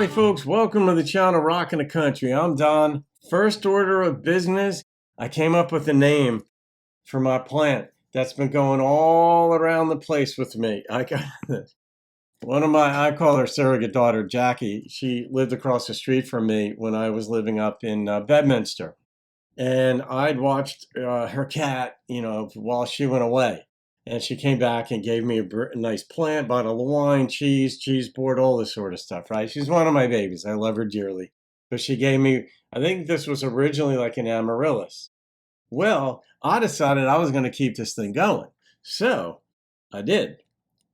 Howdy folks, welcome to the channel Rockin' the Country. I'm Don. First order of business, I came up with a name for my plant that's been going all around the place with me. I got I call her surrogate daughter, Jackie. She lived across the street from me when I was living up in Bedminster. And I'd watched her cat, while she went away. And she came back and gave me a nice plant, bottle of wine, cheese board, all this sort of stuff, right? She's one of my babies. I love her dearly. But she gave me, I think this was originally like an amaryllis. Well, I decided I was going to keep this thing going. So I did.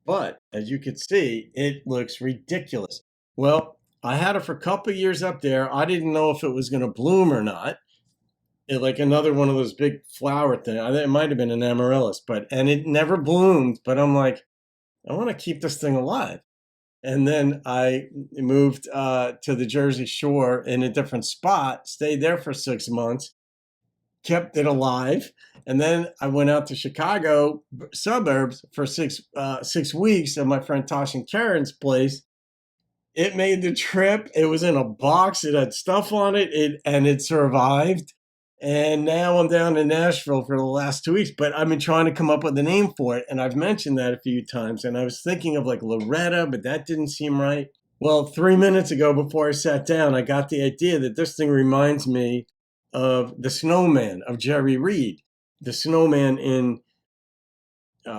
But as you can see, it looks ridiculous. Well, I had it for a couple of years up there. I didn't know if it was going to bloom or not. Like another one of those big flower things. I think it might have been an amaryllis, and it never bloomed. But I'm like, I want to keep this thing alive. And then I moved to the Jersey Shore in a different spot, stayed there for 6 months, kept it alive. And then I went out to Chicago suburbs for 6 weeks at my friend Tosh and Karen's place. It made the trip. It was in a box. It had stuff on it, and it survived. And now I'm down in Nashville for the last 2 weeks, but I've been trying to come up with a name for it. And I've mentioned that a few times. And I was thinking of like Loretta, but that didn't seem right. Well, 3 minutes ago before I sat down, I got the idea that this thing reminds me of the snowman of Jerry Reed, the snowman in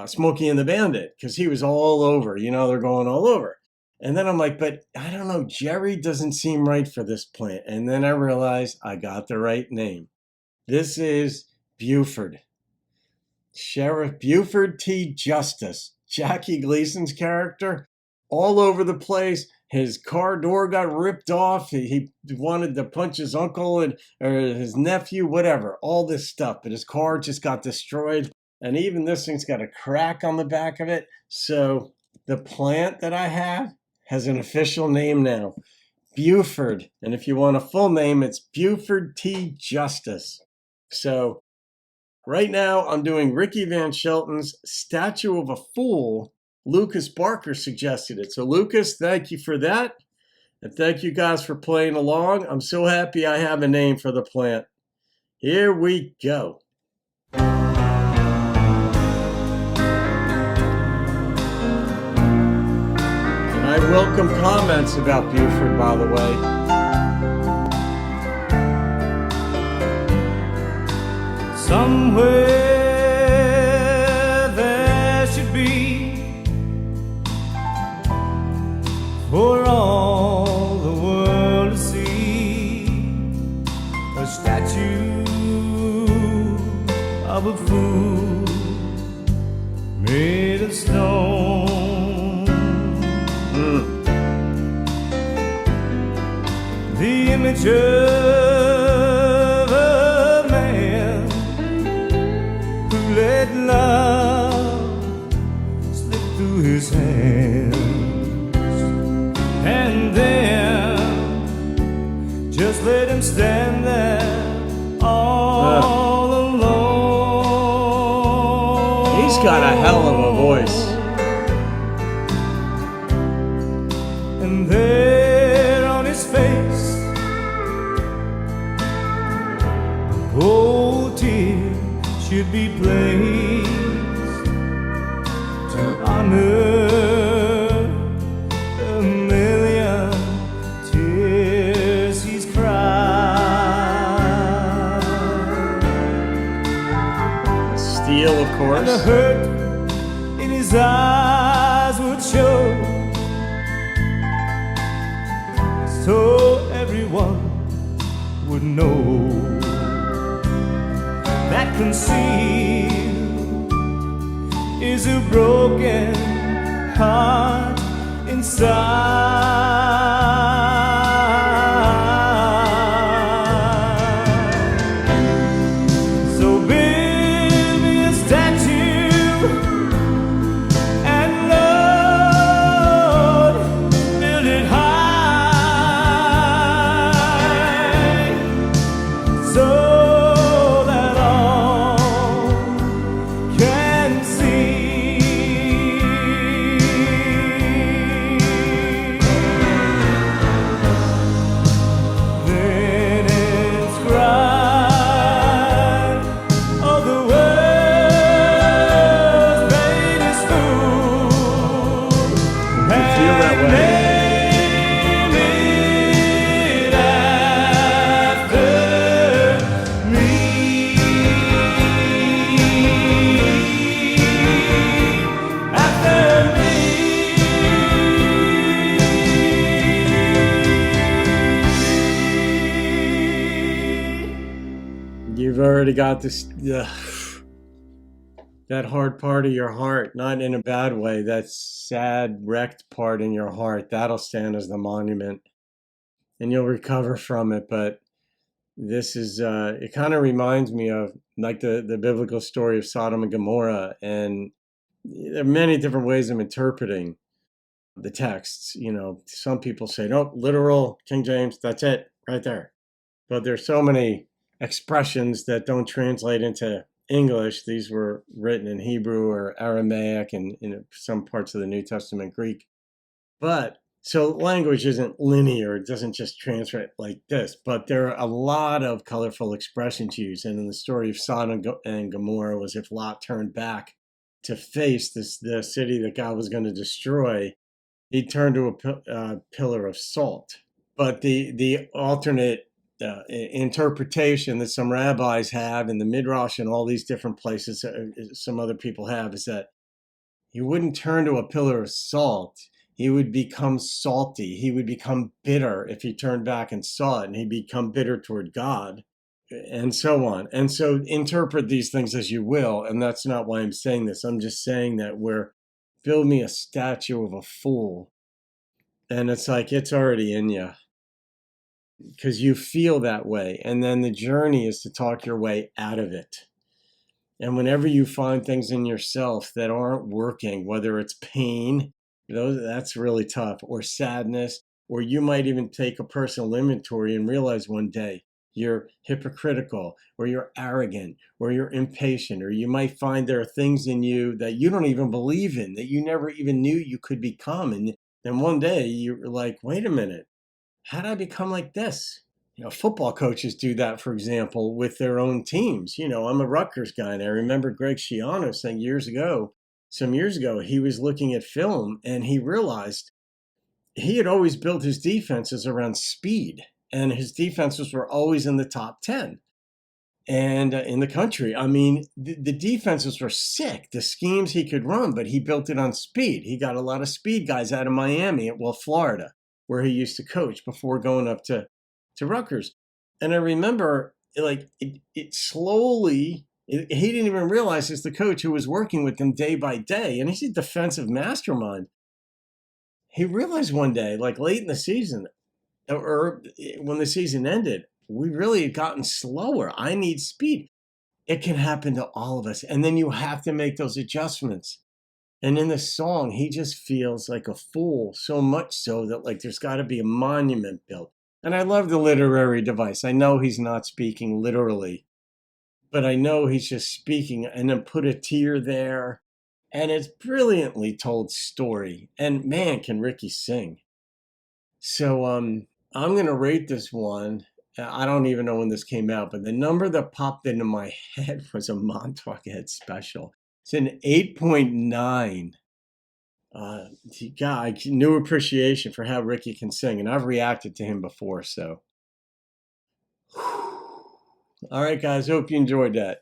Smokey and the Bandit, because he was all over, they're going all over. And then I'm like, but I don't know, Jerry doesn't seem right for this plant. And then I realized I got the right name. This is Buford. Sheriff Buford T. Justice. Jackie Gleason's character, all over the place. His car door got ripped off. He wanted to punch his uncle or his nephew, whatever, all this stuff. But his car just got destroyed. And even this thing's got a crack on the back of it. So the plant that I have has an official name now. Buford. And if you want a full name, it's Buford T. Justice. So right now I'm doing Ricky Van Shelton's Statue of a Fool. Lucas Barker suggested it. So Lucas, thank you for that. And thank you guys for playing along. I'm so happy I have a name for the plant. Here we go. And I welcome comments about Buford, by the way. Somewhere there should be, for all the world to see, a statue of a fool made of stone. The image of a man who let love slip through his hands, and then just let him stand there all alone. He's got a hell of a voice. And there on his face, a gold tear should be placed to honor the million tears he's cried. Steel, of course. And the hurt in his eyes would show, so everyone would know that concealed is a broken heart inside. So build me a statue, and Lord, build it high, so that all can see. already got this, that hard part of your heart, not in a bad way, that sad, wrecked part in your heart, that'll stand as the monument and you'll recover from it. But this is, it kind of reminds me of like the biblical story of Sodom and Gomorrah. And there are many different ways of interpreting the texts. You know, some people say, no, literal, King James, that's it right there. But there's so many expressions that don't translate into English. These were written in Hebrew or Aramaic and in some parts of the New Testament Greek. But so language isn't linear. It doesn't just translate like this, but there are a lot of colorful expressions used. And in the story of Sodom and Gomorrah was if Lot turned back to face the city that God was going to destroy, he'd turn to a pillar of salt. But the alternate interpretation that some rabbis have in the Midrash and all these different places, some other people have, is that he wouldn't turn to a pillar of salt. He would become salty. He would become bitter if he turned back and saw it, and he'd become bitter toward God, and so on. And so interpret these things as you will, and that's not why I'm saying this. I'm just saying that build me a statue of a fool, and it's like it's already in you because you feel that way, and then the journey is to talk your way out of it. And whenever you find things in yourself that aren't working, whether it's pain, that's really tough, or sadness, or you might even take a personal inventory and realize one day you're hypocritical, or you're arrogant, or you're impatient, or you might find there are things in you that you don't even believe in, that you never even knew you could become. And then one day you're like, wait a minute, how did I become like this? You know, football coaches do that, for example, with their own teams. You know, I'm a Rutgers guy, and I remember Greg Schiano saying some years ago, he was looking at film and he realized he had always built his defenses around speed, and his defenses were always in the top 10 and in the country. I mean, the defenses were sick, the schemes he could run, but he built it on speed. He got a lot of speed guys out of Miami, well, Florida, where he used to coach before going up to Rutgers. And I remember like it slowly, he didn't even realize it's the coach who was working with him day by day. And he's a defensive mastermind. He realized one day, like late in the season, or when the season ended, we really had gotten slower. I need speed. It can happen to all of us. And then you have to make those adjustments. And in the song, he just feels like a fool, so much so that like there's got to be a monument built. And I love the literary device. I know he's not speaking literally, but I know he's just speaking, and then put a tear there. And it's brilliantly told story. And man, can Ricky sing. So I'm going to rate this one. I don't even know when this came out, but the number that popped into my head was a Montauk Head special. It's an 8.9. God, new appreciation for how Ricky can sing, and I've reacted to him before, so. All right, guys, hope you enjoyed that.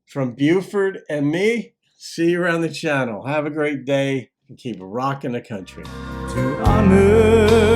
From Buford and me, see you around the channel. Have a great day, and keep rocking the country. To honor